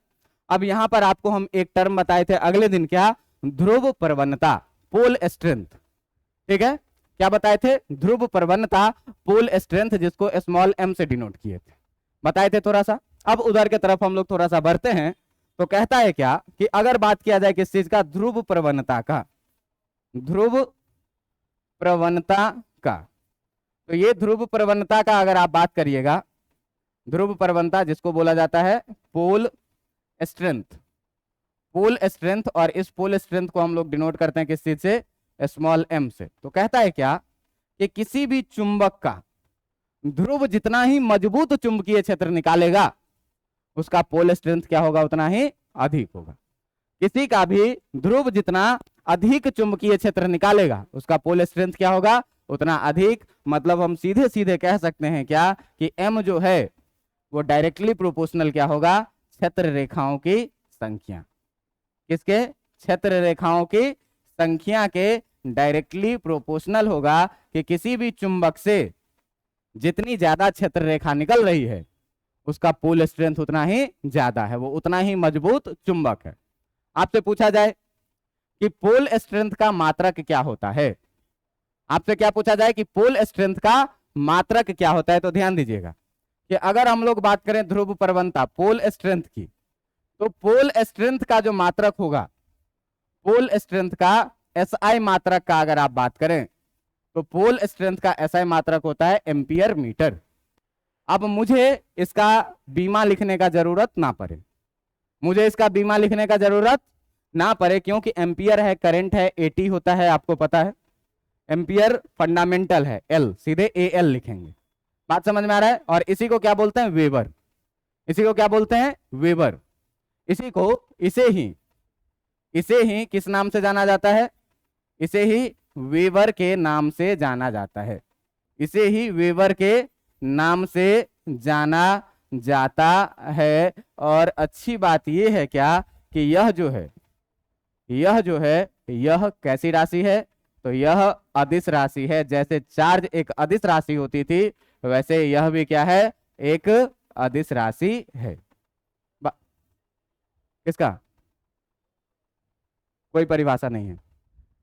अब यहां पर आपको हम एक टर्म बताए थे अगले दिन, क्या? ध्रुव प्रवणता, पोल स्ट्रेंथ। ठीक है, क्या बताए थे? ध्रुव प्रवणता, पोल स्ट्रेंथ, जिसको स्मॉल m से डिनोट किए थे, बताए थे थोड़ा सा। अब उधर के तरफ हम लोग थोड़ा सा बढ़ते हैं। तो कहता है क्या कि अगर बात किया जाए किस चीज का? ध्रुव प्रवणता का, ध्रुव प्रवणता का। तो ये ध्रुव प्रवणता का अगर आप बात करिएगा, ध्रुव प्रवणता जिसको बोला जाता है पोल स्ट्रेंथ, पोल स्ट्रेंथ, और इस पोल स्ट्रेंथ को हम लोग डिनोट करते हैं किस चीज से? स्मॉल m से। तो कहता है क्या कि किसी भी चुंबक का ध्रुव जितना ही मजबूत चुंबकीय क्षेत्र निकालेगा उसका पोल स्ट्रेंथ क्या होगा? उतना ही अधिक होगा। किसी का भी ध्रुव जितना अधिक चुंबकीय क्षेत्र निकालेगा उसका पोल स्ट्रेंथ क्या होगा? उतना अधिक। मतलब हम सीधे सीधे कह सकते हैं क्या कि m जो है वो डायरेक्टली प्रोपोर्शनल क्या होगा? क्षेत्र रेखाओं की संख्या। किसके? क्षेत्र रेखाओं की संख्या के डायरेक्टली प्रोपोर्शनल होगा। कि किसी भी चुंबक से जितनी ज्यादा क्षेत्र रेखा निकल रही है उसका पोल स्ट्रेंथ उतना ही ज्यादा है, वो उतना ही मजबूत चुंबक है। आपसे पूछा जाए कि पोल स्ट्रेंथ का मात्रक क्या होता है, आपसे क्या पूछा जाए कि पोल स्ट्रेंथ का मात्रक क्या होता है, तो ध्यान दीजिएगा कि अगर हम लोग बात करें ध्रुव प्रवणता, पोल स्ट्रेंथ की, तो पोल स्ट्रेंथ का जो मात्रक होगा, पोल स्ट्रेंथ का एसआई मात्रक का अगर आप बात करें तो पोल स्ट्रेंथ का एसआई मात्रक होता है एम्पियर मीटर। अब मुझे इसका बीमा लिखने का जरूरत ना पड़े, मुझे इसका बीमा लिखने का जरूरत ना पड़े, क्योंकि एम्पियर है, करंट है, एटी होता है, आपको पता है। एम्पियर फंडामेंटल है, एल सीधे ए एल लिखेंगे। बात समझ में आ रहा है? और इसी को क्या बोलते हैं? वेबर। इसी को क्या बोलते हैं? वेबर। इसी को इसे ही किस नाम से जाना जाता है? इसे ही वेबर के नाम से जाना जाता है, इसे ही वेबर के नाम से जाना जाता है। और अच्छी बात यह है क्या कि यह जो है यह कैसी राशि है? तो यह अदिश राशि है। जैसे चार्ज एक अदिश राशि होती थी वैसे यह भी क्या है? एक अदिश राशि है। किसका? कोई परिभाषा नहीं है,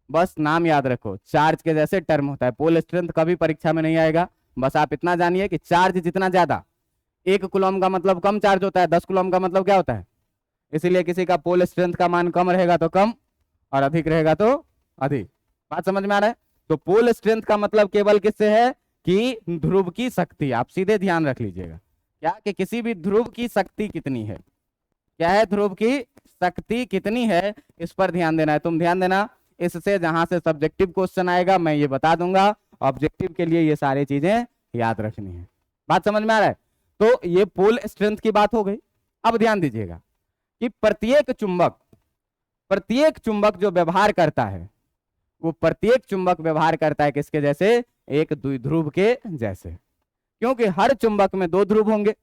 बस नाम याद रखो। चार्ज के जैसे टर्म होता है। पोल स्ट्रेंथ कभी परीक्षा में नहीं आएगा, बस आप इतना जानिए कि चार्ज जितना ज्यादा, 1 कूलम का मतलब कम चार्ज होता है, 10 कूलम का मतलब क्या होता है? इसीलिए किसी का पोल स्ट्रेंथ का मान कम रहेगा तो कम और अधिक रहेगा तो अधिक। बात समझ में आ रहा है? तो पोल स्ट्रेंथ का मतलब केवल किससे है कि ध्रुव की शक्ति, आप सीधे ध्यान रख लीजिएगा क्या कि किसी भी ध्रुव की शक्ति कितनी है, क्या है ध्रुव की शक्ति कितनी है, इस पर ध्यान देना है। तुम ध्यान देना, इससे जहां से सब्जेक्टिव क्वेश्चन आएगा मैं ये बता दूंगा, ऑब्जेक्टिव के लिए ये सारी चीजें याद रखनी है। बात समझ में आ रहा है? तो ये पोल स्ट्रेंथ की बात हो गई। अब ध्यान दीजिएगा कि प्रत्येक चुंबक जो व्यवहार करता है वो प्रत्येक चुंबक व्यवहार करता है किसके जैसे, एक द्विध्रुव के जैसे, क्योंकि हर चुंबक में दो ध्रुव होंगे,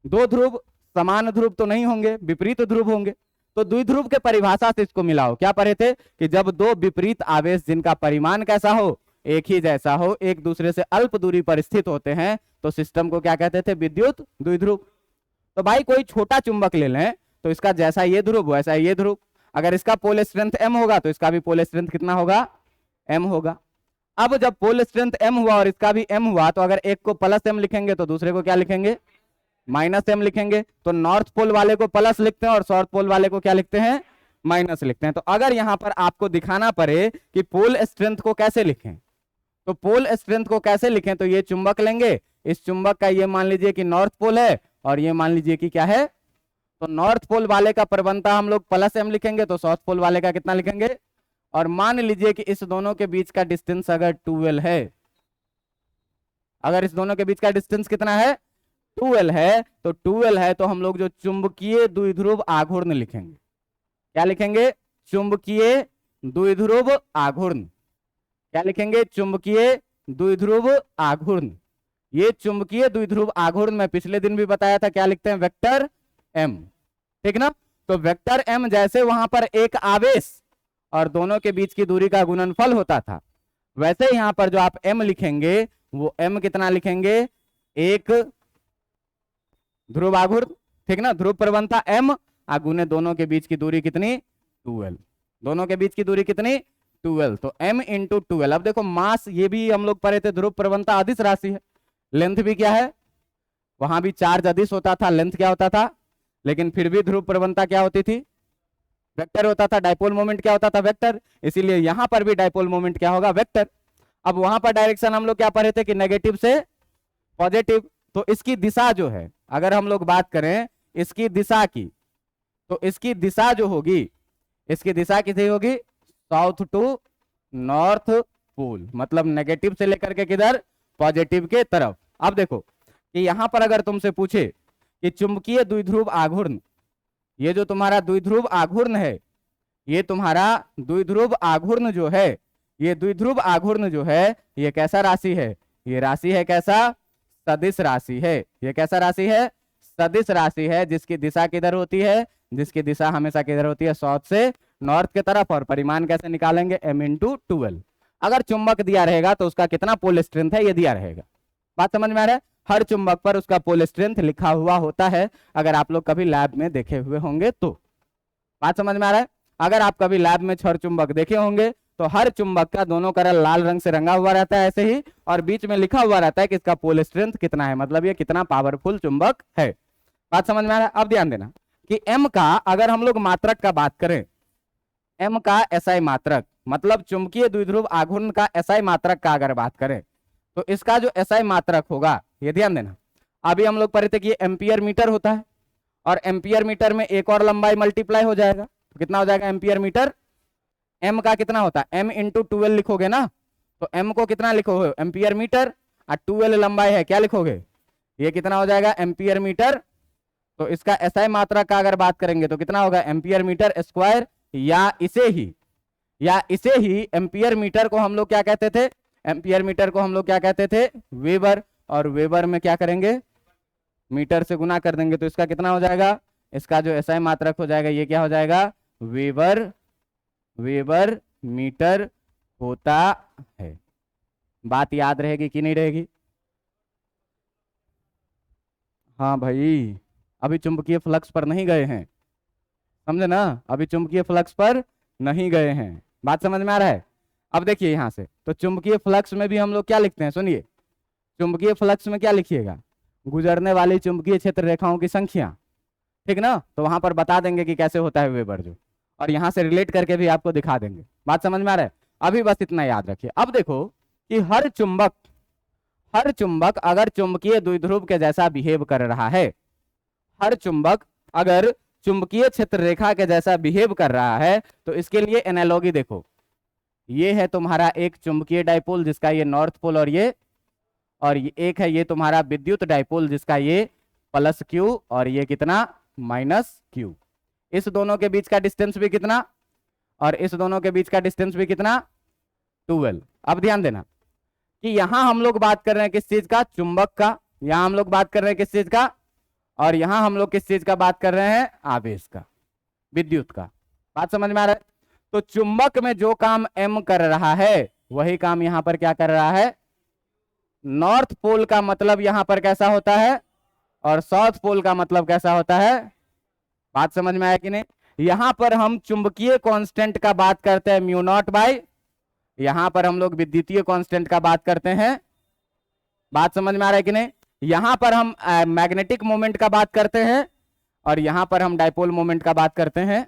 दो ध्रुव समान ध्रुव तो नहीं होंगे, विपरीत ध्रुव होंगे। तो द्विध्रुव के परिभाषा से इसको मिलाओ, क्या पढ़े थे कि जब दो विपरीत आवेश जिनका परिमाण कैसा हो, एक ही जैसा हो, एक दूसरे से अल्प दूरी पर स्थित होते हैं तो सिस्टम को क्या कहते थे, विद्युत द्विध्रुव। तो भाई कोई छोटा चुंबक ले लें तो इसका जैसा ये ध्रुव वैसा ये ध्रुव, अगर इसका पोल स्ट्रेंथ m होगा तो इसका भी पोल स्ट्रेंथ कितना होगा, m होगा। अब जब पोल स्ट्रेंथ m हुआ और इसका भी m हुआ तो अगर एक को प्लस m लिखेंगे तो दूसरे को क्या लिखेंगे, माइनस m लिखेंगे। तो नॉर्थ पोल वाले को प्लस लिखते हैं और साउथ पोल वाले को क्या लिखते हैं, माइनस लिखते हैं। तो अगर यहां पर आपको दिखाना पड़े कि पोल स्ट्रेंथ को कैसे लिखें, तो पोल स्ट्रेंथ को कैसे लिखें, तो ये चुंबक लेंगे, इस चुंबक का ये मान लीजिए कि नॉर्थ पोल है और ये मान लीजिए कि क्या है, तो नॉर्थ पोल वाले का प्रवणता हम लोग प्लस m लिखेंगे, तो साउथ पोल वाले का कितना लिखेंगे। और मान लीजिए कि इस दोनों के बीच का डिस्टेंस अगर 12 है, अगर इस दोनों के बीच का डिस्टेंस कितना है, 12 है, तो 12 है तो हम लोग जो चुंबकीय द्विध्रुव आघूर्ण लिखेंगे, क्या लिखेंगे, चुंबकीय द्विध्रुव आघूर्ण, क्या लिखेंगे, चुंबकीय द्विध्रुव आघूर्ण। ये चुंबकीय द्विध्रुव आघूर्ण मैं पिछले दिन भी बताया था, क्या लिखते हैं, वेक्टर m, ठीक ना। तो वेक्टर m जैसे वहां पर एक आवेश और दोनों के बीच की दूरी का गुणनफल होता था, वैसे यहां पर जो आप m लिखेंगे वो m कितना लिखेंगे, एक ध्रुव आघूर्ण, ठीक ना, ध्रुव प्रवणता m गुने दोनों के बीच की दूरी कितनी, 12, दोनों के बीच की दूरी कितनी, 12, तो m इंटू 12। अब देखो मास ये भी हम लोग पढ़े थे, ध्रुव प्रवणता अदिश राशि है, लेंथ भी क्या है, वहां भी चार्ज अदिश होता था, लेंथ क्या होता था, लेकिन फिर भी ध्रुव प्रवणता क्या होती थी, वेक्टर होता था, डायपोल मोमेंट क्या होता था, वेक्टर, इसीलिए यहां पर भी डायपोल मोमेंट क्या होगा, वेक्टर। अब वहां पर डायरेक्शन हम लोग क्या पढ़े थे कि नेगेटिव से पॉजिटिव, तो इसकी दिशा जो है, अगर हम लोग बात करें इसकी दिशा की, तो इसकी दिशा जो होगी, इसकी दिशा कितनी होगी, साउथ टू नॉर्थ पोल, मतलब नेगेटिव से लेकर के किधर, पॉजिटिव के तरफ। अब देखो कि यहां पर अगर तुमसे पूछे कि चुंबकीय द्विध्रुव आघूर्ण, ये जो तुम्हारा द्विध्रुव आघूर्ण है, ये तुम्हारा द्विध्रुव आघूर्ण जो है, ये द्विध्रुव आघूर्ण जो है ये कैसा राशि है, ये राशि है कैसा, सदिश राशि है। ये कैसा राशि है, सदिश राशि है, जिसकी दिशा किधर होती है, जिसकी दिशा हमेशा किधर होती है, साउथ से नॉर्थ की तरफ। और परिमाण कैसे निकालेंगे, m इंटू 12। अगर चुंबक दिया रहेगा तो उसका कितना पोल स्ट्रेंथ है ये दिया रहेगा, बात समझ में आ रहा है, हर चुंबक पर उसका पोल स्ट्रेंथ लिखा हुआ होता है, अगर आप लोग कभी लैब में देखे हुए होंगे तो। बात समझ में आ रहा है, अगर आप कभी लैब में छड़ चुंबक देखे होंगे तो हर चुंबक का दोनों करल लाल रंग से रंगा हुआ रहता है ऐसे ही, और बीच में लिखा हुआ रहता है कि इसका पोल स्ट्रेंथ कितना है, मतलब ये कितना पावरफुल चुंबक है। बात समझ में आ रहा है। अब ध्यान देना कि m का अगर हम लोग मात्रक का बात करें, m का SI मात्रक, मतलब चुंबकीय द्विध्रुव आघूर्ण का SI मात्रक का अगर बात करें तो इसका जो SI मात्रक होगा, ये ध्यान देना, अभी हम लोग पढ़े थे कि ये एम्पियर मीटर होता है, और एम्पियर मीटर में एक और लंबाई मल्टीप्लाई हो जाएगा, तो कितना हो जाएगा एम्पियर मीटर, m का कितना होता है, m इंटू 12 लिखोगे ना, तो m को कितना लिखोगे, एम्पियर मीटर, और 12 लंबाई है, क्या लिखोगे, ये कितना हो जाएगा, एम्पियर मीटर। तो इसका SI मात्रा का अगर बात करेंगे तो कितना होगा, एम्पियर मीटर स्क्वायर, या इसे ही एम्पियर मीटर को हम लोग क्या कहते थे, एम्पियर मीटर को हम लोग क्या कहते थे, वेबर, और वेबर में क्या करेंगे, मीटर से गुना कर देंगे, तो इसका कितना हो जाएगा, इसका जो SI मात्रक हो जाएगा ये क्या हो जाएगा, वेबर मीटर होता है। बात याद रहेगी कि नहीं रहेगी, हाँ भाई, अभी चुंबकीय फ्लक्स पर नहीं गए हैं, समझे ना, अभी चुंबकीय फ्लक्स पर नहीं गए हैं, बात समझ में आ रहा है। अब देखिए यहां से, तो चुंबकीय फ्लक्स में भी हम लोग क्या लिखते हैं, सुनिए, चुंबकीय फ्लक्स में क्या लिखिएगा, गुजरने वाली चुंबकीय क्षेत्र रेखाओं की संख्या, ठीक ना, तो वहां पर बता देंगे कि कैसे होता है वेबर जो, और यहां से रिलेट करके भी आपको दिखा देंगे, बात समझ में आ रहा है। अभी बस इतना याद रखिए। अब देखो कि हर चुंबक अगर चुंबकीय द्विध्रुव के जैसा बिहेव कर रहा है, हर चुंबक अगर चुंबकीय क्षेत्र रेखा के जैसा बिहेव कर रहा है, तो इसके लिए एनालॉगी देखो, ये है तुम्हारा एक चुंबकीय डाइपोल जिसका ये नॉर्थ पोल और ये एक है ये तुम्हारा विद्युत डाइपोल जिसका ये प्लस क्यू और ये कितना माइनस क्यू। इस दोनों के बीच का डिस्टेंस भी कितना और इस दोनों के बीच का डिस्टेंस भी कितना 12। अब ध्यान देना कि यहां हम लोग बात कर रहे हैं किस चीज का, चुंबक का, यहां हम लोग बात कर रहे हैं किस चीज का, और यहां हम लोग किस चीज का बात कर रहे हैं, आवेश का, विद्युत का। बात समझ में आ रहा है? तो चुंबक में जो काम M कर रहा है वही काम यहां पर क्या कर रहा है, नॉर्थ पोल का मतलब यहां पर कैसा होता है और साउथ पोल का मतलब कैसा होता है। बात समझ में आया कि नहीं? यहां पर हम चुंबकीय कांस्टेंट का बात करते हैं म्यू नॉट बाई, यहां पर हम लोग विद्युतीय कांस्टेंट का बात करते हैं। बात समझ में आ रहा है कि नहीं? यहां पर हम मैग्नेटिक मोमेंट का बात करते हैं और यहां पर हम डाइपोल मोमेंट का बात करते हैं।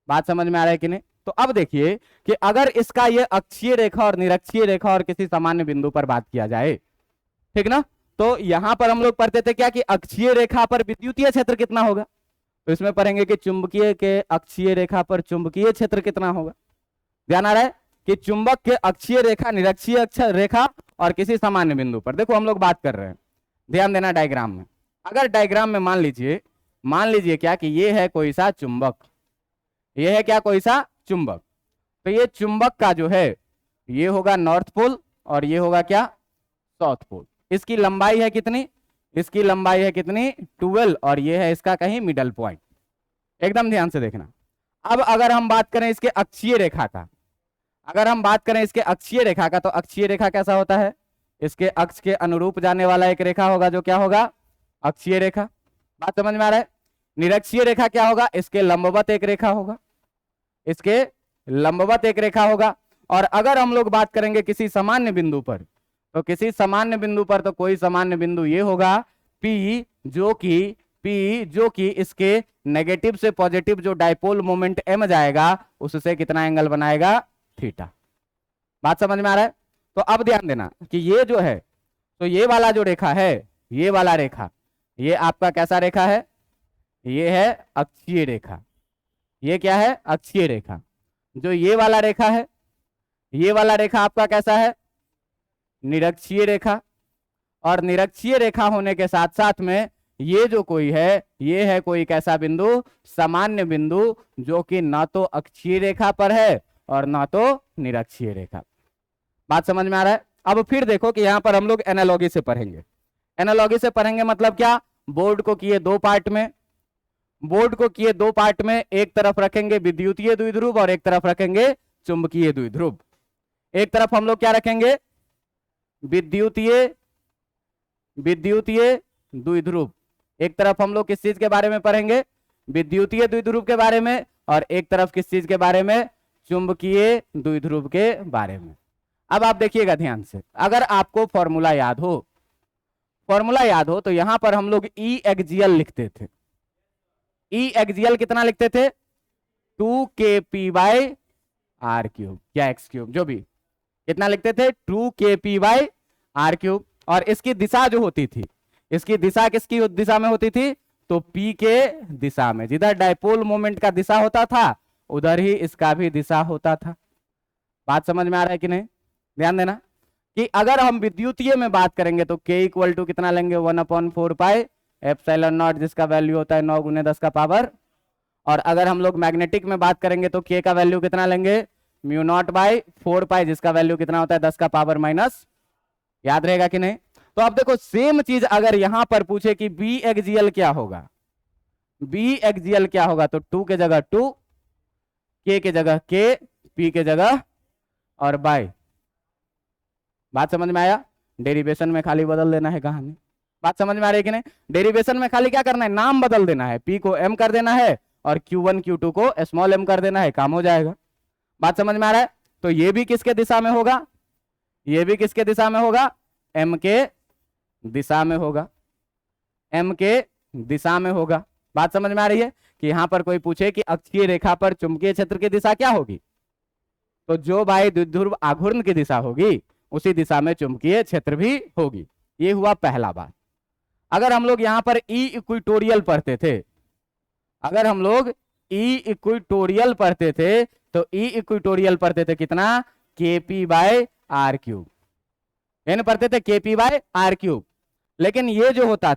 बात समझ में आ रहा है कि नहीं? तो अब देखिए कि अगर इसका ये अक्षीय रेखा और निरक्षीय रेखा और किसी सामान्य बिंदु पर बात किया जाए, ठीक ना, तो यहां पर हम लोग पढ़ते थे क्या कि अक्षीय रेखा पर विद्युतीय क्षेत्र कितना होगा, तो इसमें पढ़ेंगे कि चुंबकीय के अक्षीय रेखा पर चुंबकीय क्षेत्र कितना होगा। ध्यान आ रहा है कि चुंबक के अक्षीय रेखा, निरक्षीय अक्षर रेखा और किसी सामान्य बिंदु पर, देखो हम लोग बात कर रहे हैं, ध्यान देना डायग्राम में। अगर डायग्राम में मान लीजिए क्या कि ये है कोई सा चुंबक, ये है क्या कोई सा चुंबक, तो ये चुंबक का जो है ये होगा नॉर्थ पोल और ये होगा क्या साउथ पोल। इसकी लंबाई है कितनी, इसकी लंबाई है कितनी 12 और ये है इसका कहीं मिडल पॉइंट। एकदम ध्यान से देखना। अब अगर हम बात करें इसके अक्षीय रेखा का, अगर हम बात करें इसके अक्षीय रेखा का, तो अक्षीय रेखा कैसा होता है, इसके अक्ष के अनुरूप जाने वाला एक रेखा होगा जो क्या होगा, अक्षीय रेखा। बात समझ में आ रहा है? निरक्षीय रेखा क्या होगा, इसके लंबवत एक रेखा होगा, इसके लंबवत एक रेखा होगा। और अगर हम लोग बात करेंगे किसी सामान्य बिंदु पर, तो किसी सामान्य बिंदु पर तो कोई सामान्य बिंदु ये होगा P, जो कि इसके नेगेटिव से पॉजिटिव जो डाइपोल मोमेंट M जाएगा उससे कितना एंगल बनाएगा, थीटा। बात समझ में आ रहा है? तो अब ध्यान देना कि ये जो है, तो ये वाला जो रेखा है, ये वाला रेखा, ये आपका कैसा रेखा है, ये है अक्षीय रेखा। ये क्या है, अक्षीय रेखा। जो ये वाला रेखा है, ये वाला रेखा आपका कैसा है, निरक्षीय रेखा। और निरक्षीय रेखा होने के साथ साथ में ये जो कोई है, ये है कोई कैसा बिंदु, सामान्य बिंदु, जो कि ना तो अक्षीय रेखा पर है और ना तो निरक्षीय रेखा। बात समझ में आ रहा है? अब फिर देखो कि यहां पर हम लोग एनालॉगी से पढ़ेंगे। एनालॉगी से पढ़ेंगे मतलब क्या, बोर्ड को किए दो पार्ट में, एक तरफ रखेंगे विद्युतीय द्विध्रुव और एक तरफ रखेंगे चुंबकीय द्विध्रुव। एक तरफ हम लोग क्या रखेंगे, विद्युतीय द्विध्रुव। एक तरफ हम लोग किस चीज के बारे में पढ़ेंगे, विद्युतीय द्विध्रुव के बारे में, और एक तरफ किस चीज के बारे में, चुंबकीय द्विध्रुव के बारे में। अब आप देखिएगा ध्यान से, अगर आपको फॉर्मूला याद हो तो यहां पर हम लोग ई एक्सियल लिखते थे। ई एक्सियल कितना लिखते थे, 2kp/r³ या x³ जो भी, कितना लिखते थे, 2kp/r³। और इसकी दिशा जो होती थी, इसकी दिशा किसकी दिशा में होती थी, तो p के दिशा में। जिधर डाइपोल मोमेंट का दिशा होता था उधर ही इसका भी दिशा होता था। बात समझ में आ रहा है कि नहीं? ध्यान देना कि अगर हम विद्युतीय में बात करेंगे तो k इक्वल टू कितना लेंगे, 1/4 पाई एप्सिलॉन नॉट, जिसका वैल्यू होता है 9 × 10 का पावर। और अगर हम लोग मैग्नेटिक में बात करेंगे तो k का वैल्यू कितना लेंगे, म्यू नॉट बाई 4 पाई, जिसका वैल्यू कितना होता है 10 का पावर माइनस। याद रहेगा कि नहीं? तो अब देखो सेम चीज अगर यहां पर पूछे कि बी एक्सियल क्या होगा, तो 2 के जगह 2, k के जगह k, p के जगह और बाय। बात समझ में आया? डेरिवेशन में खाली बदल देना है कहानी। बात समझ में आ रही है कि नहीं? डेरिवेशन में खाली क्या करना है, नाम बदल देना है, p को m कर देना है और q1 q2 को स्मॉल m कर देना है, काम हो जाएगा। बात समझ में आ रहा है? तो ये भी किसके दिशा में होगा, ये भी किसके दिशा में होगा, m के दिशा में होगा, m के दिशा में होगा। बात समझ में आ रही है कि यहां पर कोई पूछे कि अक्षीय रेखा पर चुंबकीय क्षेत्र की दिशा क्या होगी, तो जो भाई द्विध्रुव आघूर्ण की दिशा होगी उसी दिशा में चुंबकीय क्षेत्र भी होगी। ये हुआ पहला बात। अगर हम लोग यहाँ पर ई इक्वेटोरियल पढ़ते थे, अगर हम लोग ई इक्वेटोरियल पढ़ते थे तो ई इक्वेटोरियल पढ़ते थे कितना, KP बाय आर क्यूब, यानी पढ़ते थे KP बाय आर क्यूब। लेकिन ये जो होता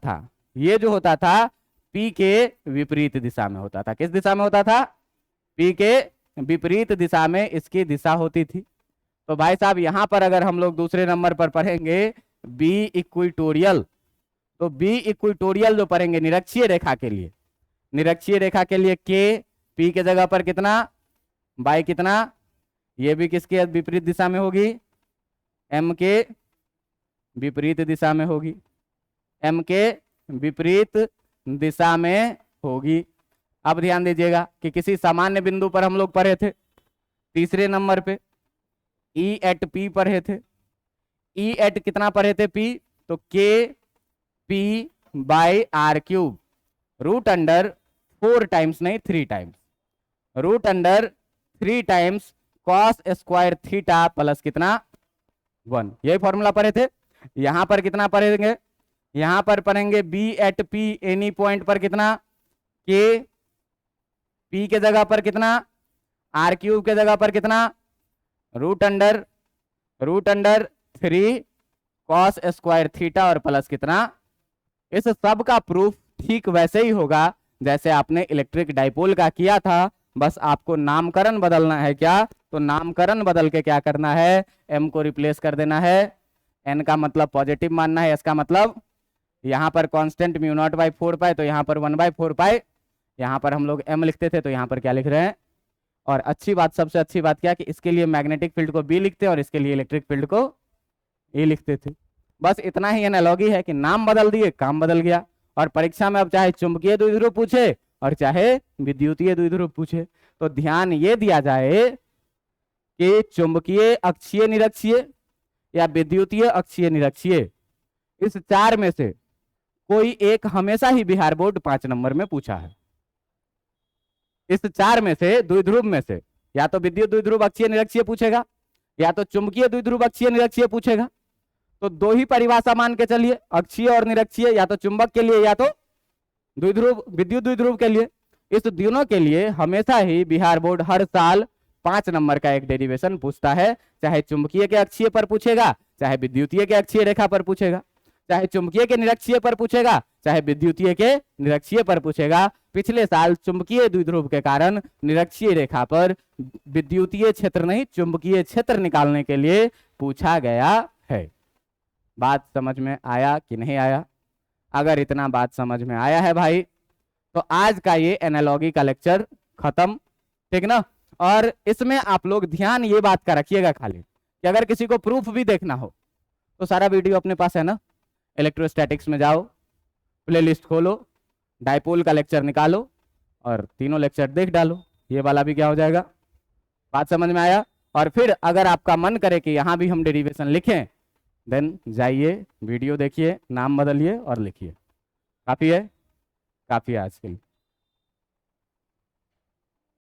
था P के विपरीत दिशा में होता था। किस दिशा में होता था? P के विपरीत दिशा में इसकी दिशा होती थी। तो भाई साहब यहाँ पर अगर हम लोग दूसरे नंबर पर पढ़ेंगे B इक्वेटोरियल, तो B इक्वेटोरियल जो पढ़ेंगे निरक्षीय रेखा के लिए, निरक्षीय रेखा के लिए K P के जगह पर कितना, बाय कितना, ये भी किसके विपरीत दिशा में होगी, M के विपरीत दिशा में होगी, M के विपरीत दिशा में होगी। अब ध्यान दीजिएगा कि किसी सामान्य बिंदु पर हम लोग पढ़े थे, तीसरे नंबर पे E एट P पढ़े थे। E एट कितना पढ़े थे P, तो KP by R cube root under 4 times नहीं 3 times, root under 3 times cos square theta plus कितना 1, यही फॉर्मूला पढ़े थे। यहां पर कितना पढ़ेंगे, यहां पर पढ़ेंगे B at P any point पर कितना, K P के जगह पर कितना, आर क्यूब के जगह पर कितना, root under 3 cos square theta और प्लस कितना। इस सब का प्रूफ ठीक वैसे ही होगा जैसे आपने इलेक्ट्रिक डाइपोल का किया था, बस आपको नामकरण बदलना है। क्या? तो नामकरण बदल के क्या करना है, m को रिप्लेस कर देना है, n का मतलब पॉजिटिव मानना है, s का मतलब यहाँ पर कांस्टेंट म्यू नॉट बाई 4 पाई, तो यहाँ पर 1/4 पाई, यहाँ पर हम लोग m लिखते थे तो यहाँ पर क्या लिख रहे हैं। और अच्छी बात, सबसे अच्छी बात क्या कि इसके लिए मैग्नेटिक फील्ड को B लिखते हैं और इसके लिए इलेक्ट्रिक फील्ड को A लिखते थे। बस इतना ही एनालॉजी है कि नाम बदल दिए, काम बदल गया। और परीक्षा में अब चाहे चुंबकीय द्विध्रुव पूछे और चाहे विद्युतीय द्विध्रुव पूछे, तो ध्यान ये दिया जाए कि चुंबकीय अक्षीय निरक्षीय या विद्युतीय अक्षीय निरक्षीय, इस 4 में से कोई एक हमेशा ही बिहार बोर्ड 5 नंबर में पूछा है। इस 4 में से द्विध्रुव में से या तो विद्युत द्विध्रुव अक्षीय निरक्षीय पूछेगा या तो चुंबकीय द्विध्रुव अक्षीय निरक्षीय पूछेगा। तो 2 ही परिभाषा मान के चलिए, अक्षीय और निरक्षीय, या तो चुंबक के लिए या तो द्विध्रुव विद्युत द्विध्रुव के लिए। इस दोनों के लिए हमेशा ही बिहार बोर्ड हर साल 5 नंबर का एक डेरिवेशन पूछता है, चाहे चुंबकीय के अक्षीय पर पूछेगा, चाहे विद्युतीय के अक्षीय रेखा पर पूछेगा, चाहे चुंबकीय के निरक्षीय पर पूछेगा, चाहे विद्युतीय के निरक्षीय पर पूछेगा। पिछले साल चुंबकीय द्विध्रुव के कारण निरक्षीय रेखा पर विद्युतीय क्षेत्र नहीं चुंबकीय क्षेत्र निकालने के लिए पूछा गया है। बात समझ में आया कि नहीं आया? अगर इतना बात समझ में आया है भाई, तो आज का ये एनालॉजी का लेक्चर खत्म, ठीक ना। और इसमें आप लोग ध्यान ये बात का रखिएगा खाली कि अगर किसी को प्रूफ भी देखना हो तो सारा वीडियो अपने पास है ना, इलेक्ट्रोस्टैटिक्स में जाओ, प्लेलिस्ट खोलो, डाइपोल का लेक्चर निकालो और तीनों लेक्चर देख डालो, ये वाला भी क्या हो जाएगा। बात समझ में आया? और फिर अगर आपका मन करे कि यहाँ भी हम डेरिवेशन लिखें, देन जाइए वीडियो देखिए, नाम बदलिए और लिखिए। काफी है, काफी है आज के लिए।